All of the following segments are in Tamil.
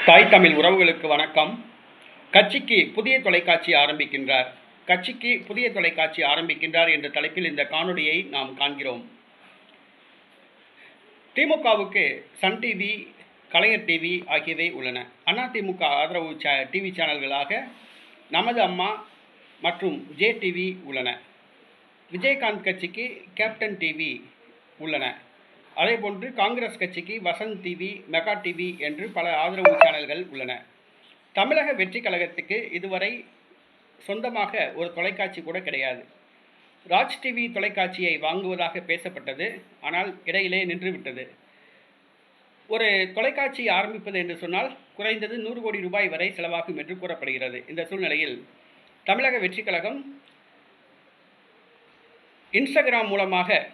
தாய் தமிழ் உறவுகளுக்கு வணக்கம். கட்சிக்கு புதிய தொலைக்காட்சி ஆரம்பிக்கின்றார் என்ற தலைப்பில் இந்த காணொளியை நாம் காண்கிறோம். திமுகவுக்கு சன் டிவி, கலைஞர் டிவி ஆகியவை உள்ளன. அதிமுக ஆதரவு டிவி சேனல்களாக நமது அம்மா மற்றும் ஜே டிவி உள்ளன. விஜயகாந்த் கட்சிக்கு கேப்டன் டிவி உள்ளன. அதேபோன்று காங்கிரஸ் கட்சிக்கு வசந்த் டிவி, மெகா டிவி என்று பல ஆதரவு சேனல்கள் உள்ளன. தமிழக வெற்றி கழகத்துக்கு இதுவரை சொந்தமாக ஒரு தொலைக்காட்சி கூட கிடையாது. ராஜ் டிவி தொலைக்காட்சியை வாங்குவதாக பேசப்பட்டது, ஆனால் இடையிலே நின்றுவிட்டது. ஒரு தொலைக்காட்சி ஆரம்பிப்பது என்று சொன்னால் குறைந்தது 100 கோடி ரூபாய் வரை செலவாகும் என்று கூறப்படுகிறது. இந்த சூழ்நிலையில் தமிழக வெற்றி கழகம் இன்ஸ்டாகிராம் மூலமாக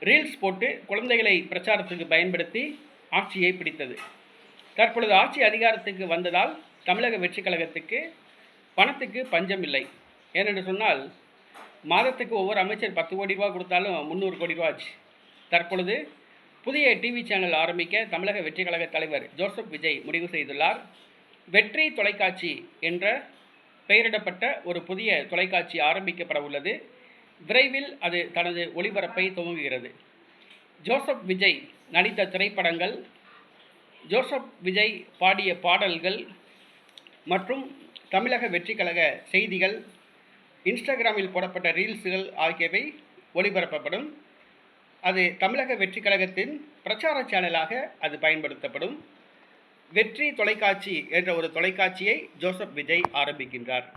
ரீல்ஸ் போட்டு குழந்தைகளை பிரச்சாரத்துக்கு பயன்படுத்தி ஆட்சியை பிடித்தது. தற்பொழுது ஆட்சி அதிகாரத்துக்கு வந்ததால் தமிழக வெற்றி கழகத்துக்கு பணத்துக்கு பஞ்சம் இல்லை. ஏனென்று சொன்னால் மாதத்துக்கு ஒவ்வொரு அமைச்சர் 10 கோடி ரூபா கொடுத்தாலும் 300 கோடி ரூபா ஆச்சு. தற்பொழுது புதிய டிவி சேனல் ஆரம்பிக்க தமிழக வெற்றி கழக தலைவர் ஜோசப் விஜய் முடிவு செய்துள்ளார். வெற்றி தொலைக்காட்சி என்ற பெயரிடப்பட்ட ஒரு புதிய தொலைக்காட்சி ஆரம்பிக்கப்பட உள்ளது. விரைவில் அது தனது ஒளிபரப்பை துவங்குகிறது. ஜோசப் விஜய் நடித்த திரைப்படங்கள், ஜோசப் விஜய் பாடிய பாடல்கள் மற்றும் தமிழக வெற்றி கழக செய்திகள், இன்ஸ்டாகிராமில் போடப்பட்ட ரீல்ஸுகள் ஆகியவை ஒளிபரப்பப்படும். அது தமிழக வெற்றி கழகத்தின் பிரச்சார சேனலாக அது பயன்படுத்தப்படும். வெற்றி தொலைக்காட்சி என்ற ஒரு தொலைக்காட்சியை ஜோசப் விஜய் ஆரம்பிக்கின்றார்.